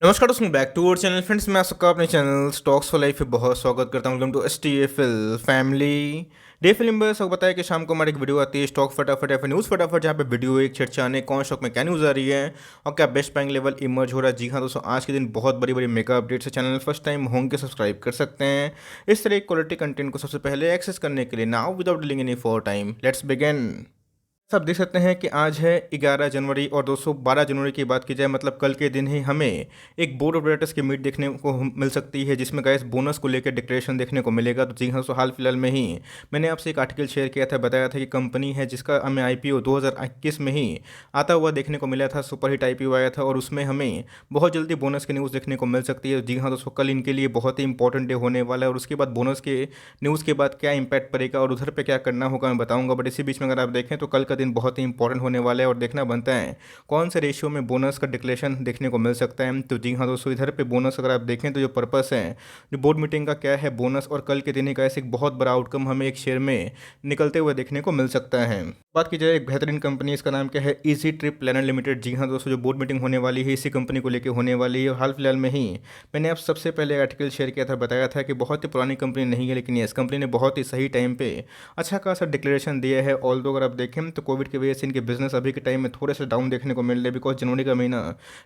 नमस्कार दोस्तों, back to our channel friends. मैं आप सबका अपने चैनल स्टॉक्स फॉर लाइफ में बहुत स्वागत करता हूँ। Welcome to STFL family. डे फिल्म में सब बताया कि शाम को हमारी एक वीडियो आती है स्टॉक फटाफट या फिर न्यूज़ फटाफट, जहाँ पे वीडियो एक चर्चा ने कौन स्टॉक में क्या न्यूज़ आ रही है और क्या बेस्ट बाइंग लेवल इमर्ज हो रहा है। जी हाँ दोस्तों, आज के दिन बहुत बड़ी बड़ी मेगा अपडेट्स है। चैनल फर्स्ट टाइम होंगे सब्सक्राइब कर सकते हैं इस तरह क्वालिटी कंटेंट को सबसे पहले एक्सेस करने के लिए। Now without delaying any for time, let's begin. सब देख सकते हैं कि आज है 11 जनवरी और दोस्तों 12 जनवरी की बात की जाए मतलब कल के दिन ही हमें एक बोर्ड ऑफ डायरेक्टर्स की मीट देखने को मिल सकती है, जिसमें गैस बोनस को लेकर डिक्लेरेशन देखने को मिलेगा। तो जी हाँ दोस्तों, हाल फिलहाल में ही मैंने आपसे एक आर्टिकल शेयर किया था, बताया था कि कंपनी है जिसका हमें IPO 2021 में ही आता हुआ देखने को मिला था। सुपरहिट IPO आया था और उसमें हमें बहुत जल्दी बोनस की न्यूज़ देखने को मिल सकती है। जी हाँ दोस्तों, कल इनके लिए बहुत ही इंपॉर्टेंट डे होने वाला है और उसके बाद बोनस के न्यूज़ के बाद क्या इंपैक्ट पड़ेगा और उधर पे क्या करना होगा मैं बताऊंगा। बट इसी बीच में अगर आप देखें तो कल का दिन बहुत ही इंपॉर्टेंट होने वाला है और देखना बनता है कौन से रेशियो में बोनस का डिक्लेरेशन देखने को मिल सकता है। तो जी हाँ दोस्तों, इधर पे बोनस अगर आप देखें तो जो पर्पस है जो बोर्ड मीटिंग का क्या है, बोनस और कल के दिन ही का ऐसे एक बहुत बड़ा आउटकम हमें एक शेयर में निकलते हुए देखने को मिल सकता है। बात की जाए एक बेहतरीन कंपनी, इसका नाम क्या है, इजी ट्रिप प्लानर लिमिटेड। जी हाँ दोस्तों, जो बोर्ड मीटिंग होने वाली है इसी कंपनी को लेकर होने वाली है। और हाल फिलहाल में ही मैंने आप सबसे पहले आर्टिकल शेयर किया था, बताया था कि बहुत ही पुरानी कंपनी नहीं है, लेकिन इस कंपनी ने बहुत ही सही टाइम पे अच्छा खासा डिक्लेरेशन दिया है। ऑल दो अगर आप देखें तो कोविड की वजह से इनके बिजनेस अभी के टाइम में थोड़े से डाउन देखने को मिल रहे हैं, बिकॉज जनवरी का महीना,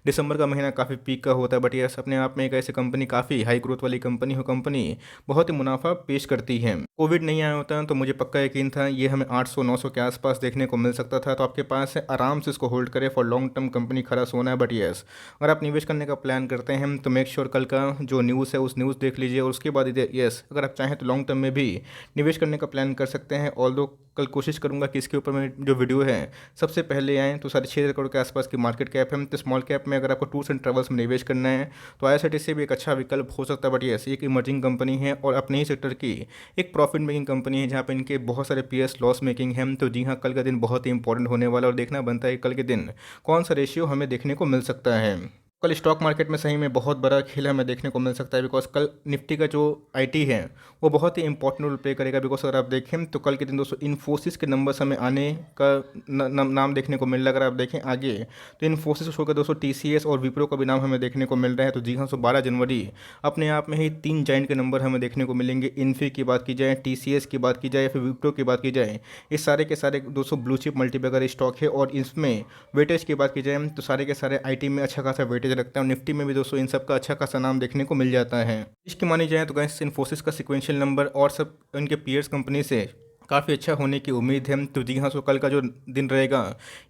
दिसंबर का महीना काफ़ी पीक का होता है। बट यस, अपने आप में एक ऐसी कंपनी, काफ़ी हाई ग्रोथ वाली कंपनी हो, कंपनी बहुत ही मुनाफा पेश करती है। कोविड नहीं आया होता तो मुझे पक्का यकीन था ये हमें 800-900 के आसपास देखने को मिल सकता था। तो आपके पास है, आराम से इसको होल्ड करें, फॉर लॉन्ग टर्म कंपनी खड़ा सोना है। बट यस, अगर आप निवेश करने का प्लान करते हैं तो मेक श्योर कल का जो न्यूज़ है उस न्यूज़ देख लीजिए और उसके बाद यस, अगर आप चाहें तो लॉन्ग टर्म में भी निवेश करने का प्लान कर सकते हैं। ऑल दो कल कोशिश करूंगा कि इसके ऊपर में जो वीडियो है सबसे पहले आएँ। तो 6.5 करोड़ के आसपास की मार्केट कैप है। तो स्मॉल कैप में अगर आपको टूर्स एंड ट्रेवल्स में निवेश करना है तो IRCTC भी एक अच्छा विकल्प हो सकता है। बट यस, एक इमर्जिंग कंपनी है और अपने ही सेक्टर की एक प्रॉफिट मेकिंग कंपनी है, जहाँ पे इनके बहुत सारे पीएस लॉस मेकिंग है। तो जी हाँ, कल का दिन बहुत ही इंपॉर्टेंट होने वाला है और देखना बनता है कल के दिन कौन सा रेशियो हमें देखने को मिल सकता है। कल स्टॉक मार्केट में सही में बहुत बड़ा खेल हमें देखने को मिल सकता है, बिकॉज कल निफ्टी का जो IT है वो बहुत ही इंपॉर्टेंट रोल प्ले करेगा। बिकॉज अगर आप देखें तो कल के दिन दोस्तों इन्फोसिस के नंबर्स हमें आने का नाम देखने को मिल रहा है। अगर आप देखें आगे तो इन्फोसिस को छोड़कर दोस्तों TCS और विप्रो का भी नाम हमें देखने को मिल रहा है। तो जी हाँ, 12 जनवरी अपने आप में ही 3 जाइंट के नंबर हमें देखने को मिलेंगे। इन्फी की बात की जाए, TCS की बात की जाए या फिर विप्रो की बात की जाए, इस सारे के सारे दोस्तों ब्लू चिप मल्टीबैगर स्टॉक है। और इसमें वेटेज की बात की जाए तो सारे के सारे IT में अच्छा खासा वेटेज रखता है और निफ्टी में भी दोस्तों इन सब का अच्छा खासा नाम देखने को मिल जाता है। इसकी मानी जाए तो गैस इन्फोसिस का सिक्वेंशियल नंबर और सब इनके पीयर्स कंपनी से काफ़ी अच्छा होने की उम्मीद है। तो जी हाँ, सो कल का जो दिन रहेगा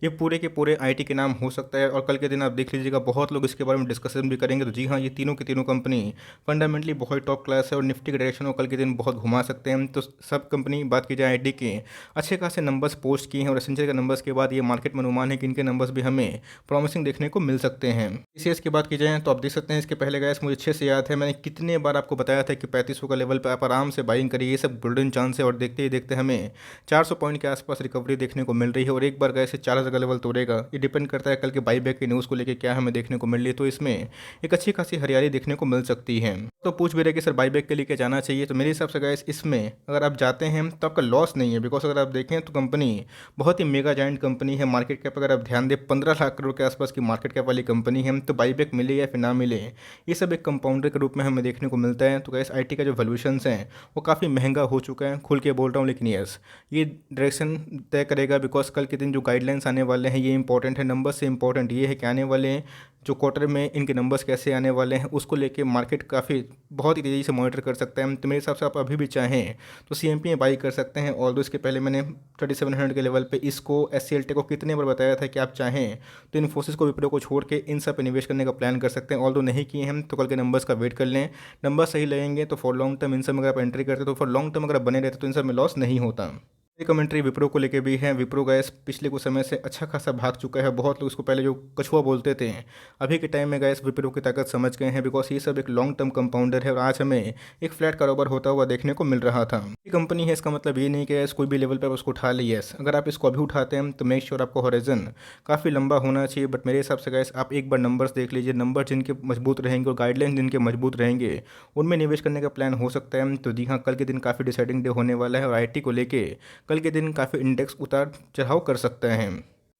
ये पूरे के पूरे IT के नाम हो सकता है। और कल के दिन आप देख लीजिएगा बहुत लोग इसके बारे में डिस्कशन भी करेंगे। तो जी हाँ, ये तीनों की तीनों कंपनी फंडामेंटली बहुत टॉप क्लास है और निफ्टी के डायरेक्शन को कल के दिन बहुत घुमा सकते हैं। तो सब कंपनी बात की जाए IT के अच्छे खासे नंबर्स पोस्ट किए हैं और एसेंशियल के नंबर्स के बाद ये मार्केट में अनुमान है कि इनके नंबर्स भी हमें प्रॉमिसिंग देखने को मिल सकते हैं। TCS की बात की जाए तो आप देख सकते हैं इसके पहले गैस मुझे अच्छे से याद है, मैंने कितने बार आपको बताया था कि 3500 का लेवल पर आप आराम से बाइंग करिए, ये सब गोल्डन चांस है। और देखते ही देखते हमें 400 पॉइंट के आसपास रिकवरी देखने को मिल रही है और एक बार गए से 4000 का लेवल तोड़ेगा। ये डिपेंड करता है कल के बाईबैक की न्यूज़ को लेकर क्या हमें देखने को मिल रही है। तो इसमें एक अच्छी खासी हरियाली देखने को मिल सकती है। तो पूछ भी रहे कि सर बाईबैक के लिए क्या जाना चाहिए, तो मेरे हिसाब से गैस इसमें अगर आप जाते हैं तो आपका लॉस नहीं है। बिकॉज अगर आप देखें तो कंपनी बहुत ही मेगा जाइंट कंपनी है। मार्केट कैप अगर आप ध्यान दें 15 लाख करोड़ के आसपास की मार्केट कैप वाली कंपनी है। तो बाईबैक मिले या फिर ना मिले, ये सब एक कंपाउंडर के रूप में हमें देखने को मिलता है। तो गैस IT का जो वैल्यूएशंस हैं वो काफ़ी महंगा हो चुका है, खुल के बोल रहा हूँ। लेकिन यस, ये डायरेक्शन तय करेगा। बिकॉज कल के दिन जो गाइडलाइंस आने वाले हैं ये इंपॉर्टेंट है। नंबर से इंपॉर्टेंट ये है कि आने वाले जो क्वार्टर में इनके नंबर्स कैसे आने वाले हैं उसको लेके मार्केट काफ़ी बहुत ही तेज़ी से मॉनिटर कर सकता है। तो मेरे हिसाब से आप अभी भी चाहें तो CMP में बाई कर सकते हैं। ऑल दो इसके पहले मैंने 3700 के लेवल पे इसको SCL टेक को कितने बार बताया था कि आप चाहें तो इन्फोसिस को, विप्रो को छोड़ के इन सब पे निवेश करने का प्लान कर सकते हैं। ऑल दो नहीं किए हैं तो कल के नंबर्स का वेट कर लें, नंबर सही लगेंगे तो फॉर लॉन्ग टर्म इन सब में अगर आप एंट्री करते तो फॉर लॉन्ग टर्म अगर आप बने रहते तो इन सब में लॉस नहीं होता। ये कमेंट्री विप्रो को लेके भी है। विप्रो गैस पिछले कुछ समय से अच्छा खासा भाग चुका है। बहुत लोग इसको पहले जो कछुआ बोलते थे, अभी के टाइम में गैस विप्रो की ताकत समझ गए हैं। बिकॉज ये सब एक लॉन्ग टर्म कंपाउंडर है और आज हमें एक फ्लैट कारोबार होता हुआ देखने को मिल रहा था। ये कंपनी है, इसका मतलब ये नहीं कि गैस कोई भी लेवल पर आप उसको उठा ली। यस, अगर आप इसको अभी उठाते हैं तो मेक श्योर आपको हॉरिजन काफ़ी लंबा होना चाहिए। बट मेरे हिसाब से गैस आप एक बार नंबर्स देख लीजिए, नंबर जिनके मजबूत रहेंगे और गाइडलाइन जिनके मजबूत रहेंगे उनमें निवेश करने का प्लान हो सकता है। तो जी हाँ, कल के दिन काफ़ी डिसाइडिंग डे होने वाला है और IT को लेके कल के दिन काफ़ी इंडेक्स उतार चढ़ाव कर सकते हैं।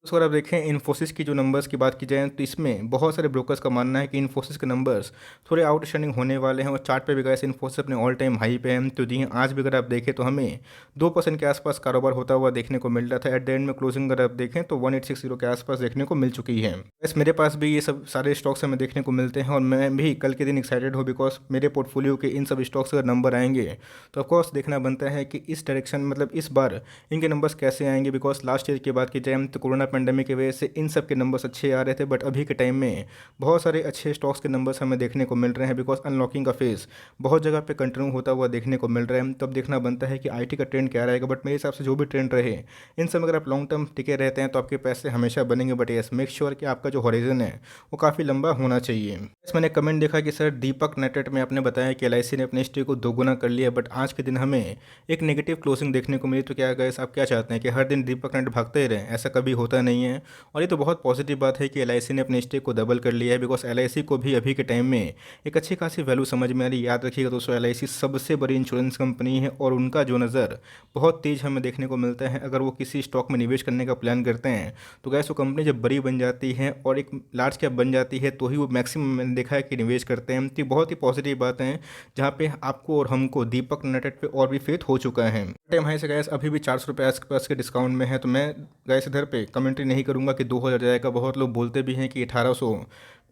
तो अगर आप देखें इन्फोसिस की जो नंबर्स की बात की जाए तो इसमें बहुत सारे ब्रोकर्स का मानना है कि इन्फोसिस के नंबर्स थोड़े आउटस्टैंडिंग होने वाले हैं और चार्ट पे भी गए इन्फोसिस अपने ऑल टाइम हाई पे हैं। तो जी हाँ, आज भी अगर आप देखें तो हमें 2% के आसपास कारोबार होता हुआ देखने को मिल रहा था। एट द एंड में क्लोजिंग अगर आप देखें तो 1860 के आसपास देखने को मिल चुकी है। बस मेरे पास भी ये सब सारे स्टॉक्स हमें देखने को मिलते हैं और मैं भी कल के दिन एक्साइटेड हूँ बिकॉज मेरे पोर्टफोलियो के इन सब स्टॉक्स अगर नंबर आएंगे तो ऑफकोर्स देखना बनता है कि इस डायरेक्शन मतलब इस बार इनके नंबर्स कैसे आएंगे। बिकॉज लास्ट ईयर की बात की जाए तो कोरोना पेंडेमिक की वजह से इन सब के नंबर्स अच्छे आ रहे थे, बट अभी के टाइम में बहुत सारे अच्छे स्टॉक्स के नंबर्स हमें देखने को मिल रहे हैं बिकॉज अनलॉकिंग का फेज बहुत जगह पे कंटिन्यू होता हुआ देखने को मिल रहा है। तब देखना बनता है कि आईटी का ट्रेंड क्या रहेगा, बट मेरे हिसाब से जो भी ट्रेंड रहे इन सब में अगर आप लॉन्ग टर्म टिके रहते हैं तो आपके पैसे हमेशा बनेंगे। बट यस, मेक श्योर कि आपका जो हॉरिजन है वो काफ़ी लंबा होना चाहिए। मैंने कमेंट देखा कि सर दीपक नेटेट में आपने बताया कि एलआईसी ने अपने स्टेक को दोगुना कर लिया, बट आज के दिन हमें एक नेगेटिव क्लोजिंग देखने को मिली। तो क्या गाइस आप क्या चाहते हैं कि हर दिन दीपक नेट भागते ही रहें? ऐसा कभी होता नहीं है। और ये तो बहुत पॉजिटिव बात है कि एलआईसी ने अपने स्टेक को डबल कर लिया है बिकॉज एलआईसी को भी अभी के टाइम में एक अच्छी खासी वैल्यू समझ में आ रही है। याद रखिएगा दोस्तों, एलआईसी सबसे बड़ी इंश्योरेंस कंपनी है और उनका जो नज़र बहुत तेज़ हमें देखने को मिलता है। अगर वो किसी स्टॉक में निवेश करने का प्लान करते हैं तो गैस वो कंपनी जब बड़ी बन जाती है और एक लार्ज कैप बन जाती है तो ही वो मैक्सिमम मैंने देखा है कि निवेश करते हैं। तो ये बहुत ही पॉजिटिव बात है जहाँ पे आपको और हमको दीपक नेटेट पे और भी फेथ हो चुका है। टाइम हाई से गैस अभी भी 400 रुपये आसपास के डिस्काउंट में है। तो मैं गैस इधर पे कमेंट्री नहीं करूँगा कि 2000 जाएगा। बहुत लोग बोलते भी हैं कि 1800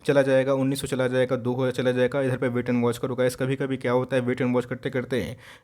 चला जाएगा, 1900 चला जाएगा, 2000 चला जाएगा। इधर पे वेट एंड वॉच करो गाइस। कभी कभी क्या होता है वेट एंड वॉच करते करते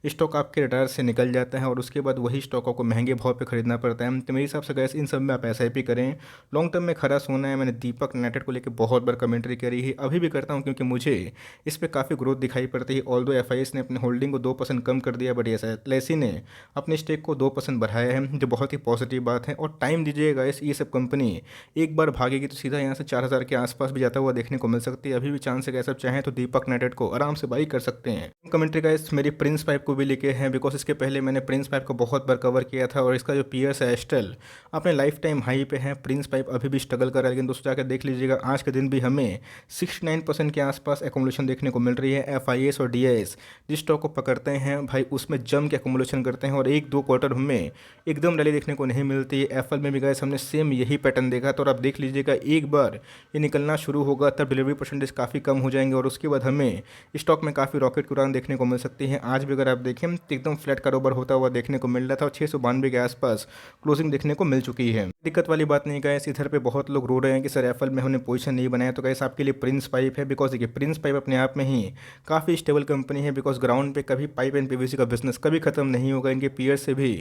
स्टॉक आपके रडार से निकल जाता है और उसके बाद वही स्टॉक आपको महंगे भाव पे खरीदना पड़ता है। तो मेरे हिसाब से गैस इन सब में आप एसआईपी करें, लॉन्ग टर्म में खरा सोना है। मैंने दीपक नेटेट को लेकर बहुत बार कमेंट्री करी है, अभी भी करता हूँ क्योंकि मुझे इस पर काफ़ी ग्रोथ दिखाई पड़ती है। ऑल्दो एफआईएस ने अपने होल्डिंग को 2% कम कर दिया, बट एलआईसी ने अपने स्टेक को 2% बढ़ाया है, जो बहुत ही पॉजिटिव बात है। और टाइम दीजिएगा, इस ये सब कंपनी एक बार भागेगी तो सीधा यहाँ से 4000 के आसपास भी जाता हुआ देखने को मिल सकती है। अभी भी चांस है कि सब चाहें तो दीपक नेटेट को आराम से बाई कर सकते हैं। कमेंट्री गाइस मेरी प्रिंस पाइप को भी लेके हैं बिकॉज इसके पहले मैंने प्रिंस पाइप को बहुत बार कवर किया था और इसका जो पीयर्स है एस्टेल अपने लाइफ टाइम हाई पे है। प्रिंस पाइप अभी भी स्ट्रगल कर रहा है, लेकिन दोस्तों जाकर देख लीजिएगा आज के दिन भी हमें 69% के आसपास एकोमोलेशन देखने को मिल रही है। एफआईएस और डीआईएस जिस स्टॉक को पकड़ते हैं भाई उसमें जम के एकोमोलेशन करते हैं और एक दो क्वार्टर हमें एकदम रैली देखने को नहीं मिलती है। एफएल में भी गाइस हमने सेम यही पैटर्न देखा। तो आप देख लीजिएगा एक बार ये निकलना शुरू होगा तब डिलीवरी परसेंटेज काफ़ी कम हो जाएंगे और उसके बाद हमें स्टॉक में काफ़ी रॉकेट की उड़ान देखने को मिल सकती है। आज भी अगर आप देखें तो एकदम फ्लैट कारोबार होता हुआ देखने को मिल रहा था और 692 के आसपास क्लोजिंग देखने को मिल चुकी है। दिक्कत वाली बात नहीं गाइस, इधर पे बहुत लोग रो रहे हैं कि सर एफएल में हमने पोजीशन नहीं बनाया। तो गाइस आपके लिए प्रिंस पाइप है बिकॉज देखिए प्रिंस पाइप अपने आप में ही काफ़ी स्टेबल कंपनी है बिकॉज ग्राउंड पे कभी पाइप एंड पीवीसी का बिजनेस कभी खत्म नहीं होगा। इनके पीयर से भी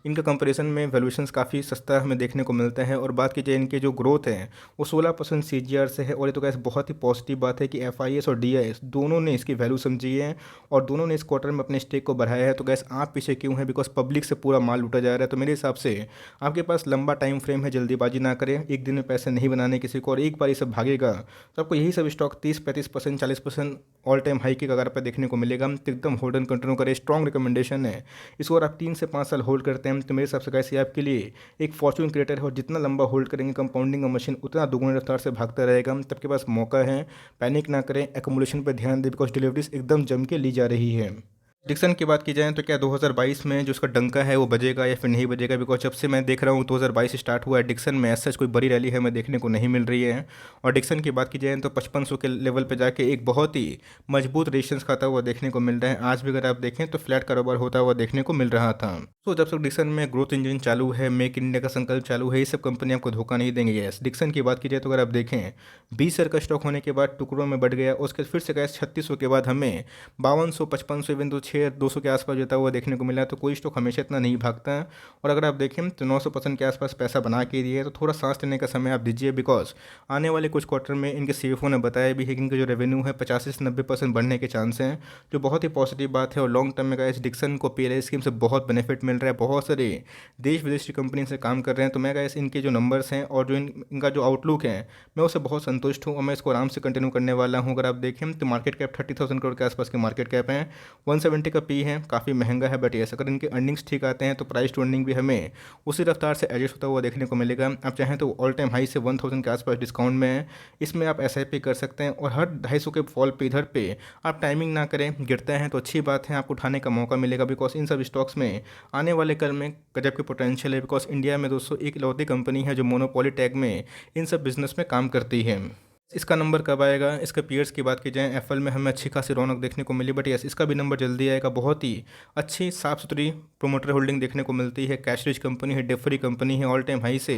इनका कंपेरिजन में वैल्यूएशंस काफ़ी सस्ता हमें देखने को मिलता है। और बात की जाए इनके जो ग्रोथ है वो 16% सीजीआर से है। और ये तो गाइस बहुत ही पॉजिटिव बात है कि एफआईएस और डीआईएस दोनों ने इसकी वैल्यू समझी है और दोनों ने इस क्वार्टर में अपने स्टेक को बढ़ाया है। तो गैस आप पीछे क्यों है? बिकॉज पब्लिक से पूरा माल लूटा जा रहा है। तो मेरे हिसाब से आपके पास लंबा टाइम फ्रेम है, जल्दीबाजी ना करें, एक दिन में पैसे नहीं बनाने किसी को। और एक बार ये सब भागेगा तो आपको यही सब स्टॉक 30-35%, 40% ऑल टाइम हाई की कगार पर देखने को मिलेगा। तो एकदम होल्ड एंड कंटिन्यू करें, स्ट्रॉन्ग रिकमेंडेशन है। इसको अगर आप 3 से 5 साल होल्ड करते हैं तो मेरे हिसाब से गैस ये आपके लिए एक फॉर्चून क्रिएटर है और जितना लंबा होल्ड करेंगे कंपाउंडिंग का मशीन उतना दुगुने रफ्तार से भागता रहेगा। तब के पास मौका है, पैनिक ना करें, एकोमोलेशन पर ध्यान दें बिकॉज डिलीवरीज एकदम जम के ली जा रही है। डिक्सन की बात की जाए तो क्या 2022 में जो उसका डंका है वो बजेगा या फिर नहीं बजेगा? बिकॉज जब से मैं देख रहा हूँ 2022 स्टार्ट हुआ है डिक्सन में ऐसा कोई बड़ी रैली है मैं देखने को नहीं मिल रही है। और डिक्सन की बात की जाए तो 5500 के लेवल पे जाके एक बहुत ही मजबूत रेजिस्टेंस खाता हुआ देखने को मिल रहा है। आज भी अगर आप देखें तो फ्लैट कारोबार होता हुआ देखने को मिल रहा था। तो जब तक डिक्सन में ग्रोथ इंजन चालू है, मेक इंडिया का संकल्प चालू है, ये सब कंपनी आपको धोखा नहीं देंगे। यस, डिक्सन की बात की जाए तो अगर आप देखें 20 शेयर का स्टॉक होने के बाद टुकड़ों में बढ़ गया, उसके फिर से गैस 3600 के बाद हमें 5200, 5500 इवन तो 200 के आसपास जाता हुआ देखने को मिला। तो कोई स्टॉक हमेशा इतना नहीं भागता है। और अगर आप देखें तो 900% के आसपास पैसा बना के दिए तो थोड़ा सांस लेने का समय आप दीजिए बिकॉज आने वाले कुछ क्वार्टर में इनके सीएफओ ने बताया भी है कि इनका जो रेवेन्यू है 85 से 90% बढ़ने के चांस हैं, जो बहुत ही पॉजिटिव बात है। और लॉन्ग टर्म में गाइस डिक्सन को पीएलआई स्कीम से बहुत बेनिफिट मिल रहा है, बहुत सारे देश विदेश की कंपनी से काम कर रहे हैं। तो मैं गाइस इनके जो नंबर्स हैं और जो इनका जो आउटलुक है मैं उससे बहुत संतुष्ट हूँ और मैं इसको आराम से कंटिन्यू करने वाला हूँ। अगर आप देखें तो मार्केट कैप 30,000 करोड़ के आसपास की मार्केट कैप है, 170 2020 का पी है, काफ़ी महंगा है, बट यस अगर इनके अर्निंग्स ठीक आते हैं तो प्राइस टू अर्निंग भी हमें उसी रफ्तार से एडजस्ट होता हुआ देखने को मिलेगा। आप चाहें तो ऑल टाइम हाई से 1000 के आसपास डिस्काउंट में है, इसमें आप SIP कर सकते हैं और हर 250 के फॉल पे इधर पे आप टाइमिंग ना करें, गिरते हैं तो अच्छी बात है, आपको उठाने का मौका मिलेगा। बिकॉज इन सब स्टॉक्स में आने वाले कल में गजब के पोटेंशियल है। बिकॉज इंडिया में दोस्तों एक इकलौती कंपनी है जो मोनोपोली टैग में इन सब बिजनेस में काम करती है। इसका नंबर कब आएगा, इसका पीयर्स की बात की जाए एप्पल में हमें अच्छी खासी रौनक देखने को मिली, बट यस इसका भी नंबर जल्दी आएगा। बहुत ही अच्छी साफ़ सुथरी प्रोमोटर होल्डिंग देखने को मिलती है, कैश रिच कंपनी है, डेट फ्री कंपनी है, ऑल टाइम हाई से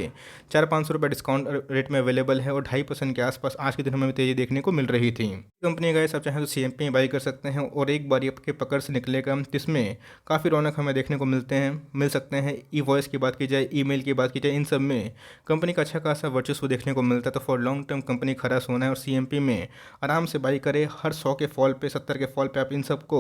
400-500 रुपये डिस्काउंट रेट में अवेलेबल है और 2.5% के आसपास आज के दिन हमें तेजी देखने को मिल रही थी। कंपनी का आप चाहें तो CMP में बाई कर सकते हैं और एक बार आपके पकड़ से निकलेगा जिसमें काफ़ी रौनक हमें देखने को मिल सकते हैं। वॉइस की बात की जाए, ईमेल की बात की जाए, इन सब में कंपनी का अच्छा खासा वर्चस्व देखने को मिलता है। तो फॉर लॉन्ग टर्म कंपनी खरा सोना है और CMP में आराम से बाई करें। हर 100 के फॉल पे, 70 के फॉल पे आप इन सबको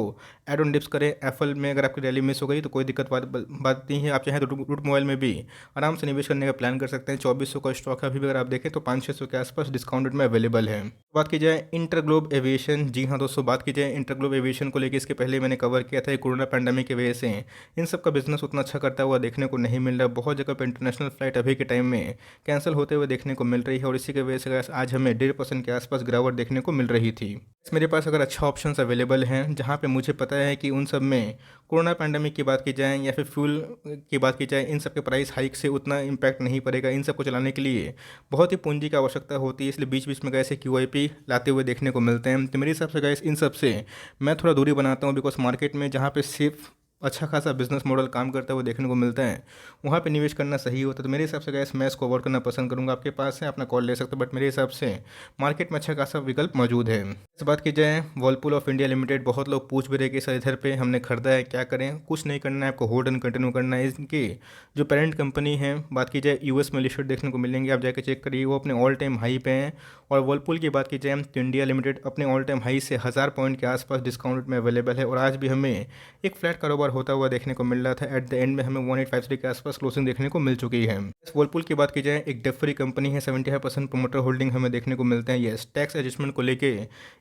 एड ऑन डिप्स करें। एप्पल में अगर आपकी रैली मिस हो गई तो कोई दिक्कत बात नहीं है, आप चाहें तो रूट मोबाइल में भी आराम से निवेश करने का प्लान कर सकते हैं। 2400 का स्टॉक है, अभी भी अगर आप देखें तो 500-600 के आसपास डिस्काउंटेड में अवेलेबल है। बात की जाए इंटरग्लोब एविएशन, जी हाँ दोस्तों, बात की जाए इंटरग्लोब एविएशन को लेकर, इसके पहले मैंने कवर किया था। कोरोना पैंडेमिक की वजह से इन सब का बिजनेस उतना अच्छा करता हुआ देखने को नहीं मिल रहा। बहुत जगह पर इंटरनेशनल फ्लाइट अभी के टाइम में कैंसिल होते हुए देखने को मिल रही है और इसी की वजह से आज हमें 1.5% के आसपास गिरावट देखने को मिल रही थी। मेरे पास अगर अच्छा ऑप्शंस अवेलेबल हैं जहां पे मुझे पता है कि उन सब में कोरोना पैंडेमिक की बात की जाए या फिर फ्यूल की बात की जाए, इन सब के प्राइस हाइक से उतना इम्पैक्ट नहीं पड़ेगा। इन सब को चलाने के लिए बहुत ही पूंजी की आवश्यकता होती है, इसलिए बीच बीच में ऐसे QIP लाते हुए देखने को मिलते हैं। तो मेरे हिसाब से गैस इन सब से मैं थोड़ा दूरी बनाता हूँ। बिकॉज मार्केट में जहाँ पे सिर्फ अच्छा खासा बिजनेस मॉडल काम करता हुआ देखने को मिलता है वहाँ पे निवेश करना सही होता है। तो मेरे हिसाब से गैस मैं इसको अवॉइड करना पसंद करूँगा। आपके पास है, अपना कॉल ले सकते हो, बट मेरे हिसाब से मार्केट में अच्छा खासा विकल्प मौजूद है। इस बात की जाए वर्लपूल ऑफ इंडिया लिमिटेड, बहुत लोग पूछ भी रहे कि सर इधर पे हमने खरीदा है, क्या करें। कुछ नहीं करना है, आपको होल्ड एंड कंटिन्यू करना है। इनकी जो पेरेंट कंपनी है, बात की जाए US में लिस्टेड देखने को मिलेंगे, आप जाकर चेक करिए, वो अपने ऑल टाइम हाई पे हैं। और वर्लपूल की बात की जाए तो इंडिया लिमिटेड अपने ऑल टाइम हाई से 1000 पॉइंट के आसपास डिस्काउंट में अवेलेबल है और आज भी हमें एक फ्लैट कारोबार होता हुआ देखने को मिल रहा था। एट द एंड में हमें 1853 के आसपास क्लोजिंग देखने को मिल चुकी है। वर्लपूल की बात की जाए एक डेट फ्री कंपनी है, 75% प्रोमोटर होल्डिंग हमें देखने को मिलते हैं। यस, टैक्स एडजस्टमेंट को लेके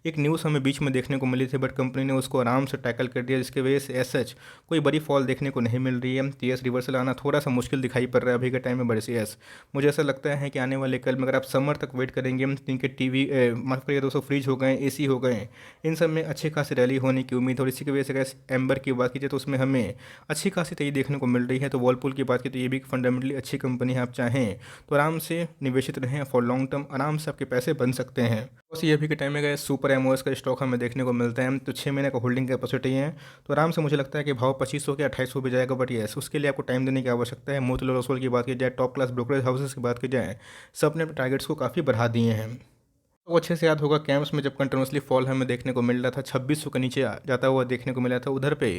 एक न्यूज़ हमें बीच में देखने को मिली थी, बट कंपनी ने उसको आराम से टैकल कर दिया, जिसकी वजह से सच कोई बड़ी फॉल देखने को नहीं मिल रही है। TS रिवर्सल आना थोड़ा सा मुश्किल दिखाई पड़ रहा है अभी के टाइम में, बट यस मुझे ऐसा लगता है कि आने वाले कल में अगर आप समर तक वेट करेंगे तो इनके TV माफ करिए दोस्तों, फ्रिज हो गए, AC हो गए, इन सब में अच्छी खासी रैली होने की उम्मीद है। और इसी की वजह से अगर एम्बर की बात कीजिए तो उसमें हमें अच्छी खासी तेजी देखने को मिल रही है। तो वर्लपूल की बात की तो ये भी फंडामेंटली अच्छी कंपनी है, आप चाहें तो आराम से निवेशित रहें, फॉर लॉन्ग टर्म आराम से आपके पैसे बन सकते हैं। बस ये अभी के टाइम में गए सुपर एमओएस का स्टॉक हमें देखने को मिलता है, तो 6 महीने का होल्डिंग कैपेसिटी है, तो आराम से मुझे लगता है कि भाव 2500 के 2800 भी जाएगा। बट यस उसके लिए आपको टाइम देने की आवश्यकता है। मोतीलाल ओसवाल की बात की जाए, टॉप क्लास ब्रोकरेज हाउसेस की बात की जाए, सब ने अपने टारगेट्स को काफ़ी बढ़ा दिए हैं। तो अच्छे से याद होगा कैंप्स में जब कंटिन्यूसली फॉल हमें देखने को मिल रहा था, 2600 के नीचे जाता हुआ देखने को मिला था, उधर पे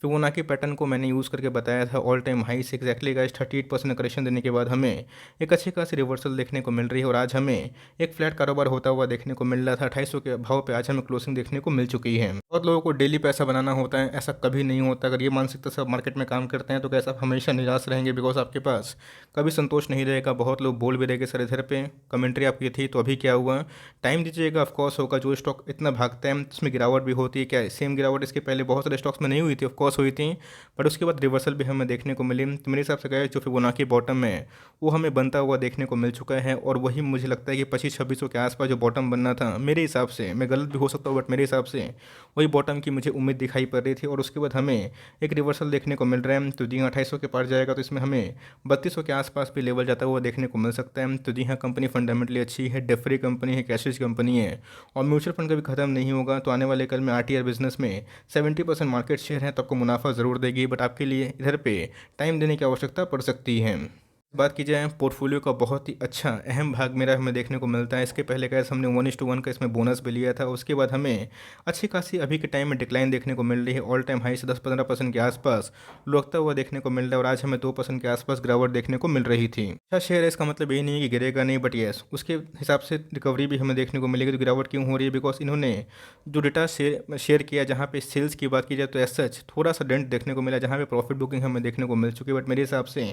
फिबोनाची पैटर्न को मैंने यूज़ करके बताया था। ऑल टाइम हाई से एक्जैक्टली गाइस 38% करेक्शन देने के बाद हमें एक अच्छी खासी रिवर्सल देखने को मिल रही है और आज हमें एक फ्लैट कारोबार होता हुआ देखने को मिल रहा था। 2800 के भाव पर आज हमें क्लोजिंग देखने को मिल चुकी है। बहुत लोगों को डेली पैसा बनाना होता है, ऐसा कभी नहीं होता। अगर ये मानसिकता सब मार्केट में काम करते हैं तो कैसे आप हमेशा निराश रहेंगे, बिकॉज आपके पास कभी संतोष नहीं रहेगा। बहुत लोग बोल भी रहेंगे सर इधर पे कमेंट्री आपकी थी तो अभी क्या हुआ, टाइम दीजिएगा। ऑफकोर्स होगा, जो स्टॉक इतना भागता है उसमें गिरावट भी होती है। क्या सेम गिरावट इसके पहले बहुत सारे स्टॉक्स में नहीं हुई थी, ऑफकोर्स हुई थी, बट उसके बाद रिवर्सल भी हमें देखने को मिली। तो मेरे हिसाब से गए जो फिबोनाची बॉटम है वो हमें बनता हुआ देखने को मिल चुका है और वही मुझे लगता है कि 2500-2600 के आसपास जो बॉटम बनना था, मेरे हिसाब से, मैं गलत भी हो सकता हूँ बट मेरे हिसाब से वही बॉटम की मुझे उम्मीद दिखाई पड़ रही थी और उसके बाद हमें एक रिवर्सल देखने को मिल रहा है। तो जी हाँ 2800 के पार जाएगा तो इसमें हमें 3200 के आसपास भी लेवल जाता हुआ देखने को मिल सकता है। तो जी हाँ कंपनी फंडामेंटली अच्छी है, डेट फ्री कंपनी है, कैश रिच कंपनी है और म्यूचुअल फंड कभी खत्म नहीं होगा। तो आने वाले कल में RTR बिजनेस में 70% मार्केट शेयर है तो आपको मुनाफा ज़रूर देगी, बट आपके लिए इधर पे टाइम देने की आवश्यकता पड़ सकती है। बात की जाए पोर्टफोलियो का बहुत ही अच्छा अहम भाग मेरा हमें देखने को मिलता है। इसके पहले कैसे हमने 1:1 का इसमें बोनस भी लिया था, उसके बाद हमें अच्छी खासी अभी के टाइम में डिक्लाइन देखने को मिल रही है। ऑल टाइम हाई से 10-15% के आसपास लुढ़कता हुआ देखने को मिल रहा है और आज हमें 2% के आसपास गिरावट देखने को मिल रही थी। अच्छा शेयर है, इसका मतलब यही नहीं है कि गिरेगा नहीं, बट येस उसके हिसाब से रिकवरी भी हमें देखने को मिलेगी। तो गिरावट क्यों हो रही है, बिकॉज इन्होंने जो डेटा शेयर किया, जहाँ पे सेल्स की बात की जाए तो एज सच थोड़ा सा डेंट देखने को मिला, जहाँ पे प्रॉफिट बुकिंग हमें देखने को मिल चुकी है। बट मेरे हिसाब से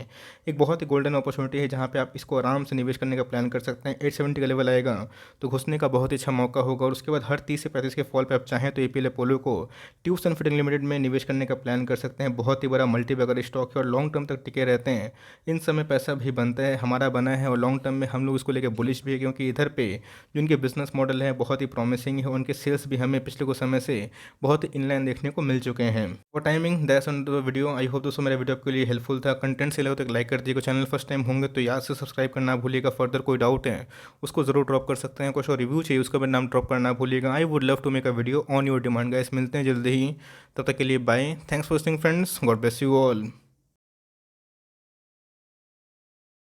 एक बहुत ही गोल्डन गोल्डन अपॉर्चुनिटी है जहाँ पे आप इसको आराम से निवेश करने का प्लान कर सकते हैं। 870 का लेवल आएगा तो घुसने का बहुत ही अच्छा मौका होगा और उसके बाद हर 30 से 35 के फॉल पे आप चाहें तो एपीएल अपोलो को ट्यूशन फिटिंग लिमिटेड में निवेश करने का प्लान कर सकते हैं। बहुत ही बड़ा मल्टीबैगर स्टॉक है और लॉन्ग टर्म तक टिके रहते हैं। इन समय पैसा भी बनता है, हमारा बना है और लॉन्ग टर्म में हम लोग इसको लेकर बुलिश भी है, क्योंकि इधर पे जो इनके बिजनेस मॉडल है बहुत ही प्रॉमिसिंग है। उनके सेल्स भी हमें पिछले कुछ समय से बहुत ही इनलाइन देखने को मिल चुके हैं। और timing that's on the video. I hope दोस्तों मेरा वीडियो आपके लिए हेल्पफुल था। कंटेंट से लगे तो लाइक कर दीजिएगा। चैनल फर्स्ट टाइम होंगे तो याद से सब्सक्राइब करना भूलिएगा। फर्दर कोई डाउट है उसको जरूर ड्रॉप कर सकते हैं। कुछ और रिव्यू चाहिए उसका भी नाम ड्रॉप करना भूलिएगा। I would love to make a video on your demand guys. मिलते हैं जल्दी ही, तब तक के लिए bye. Thanks for watching friends. God bless you all.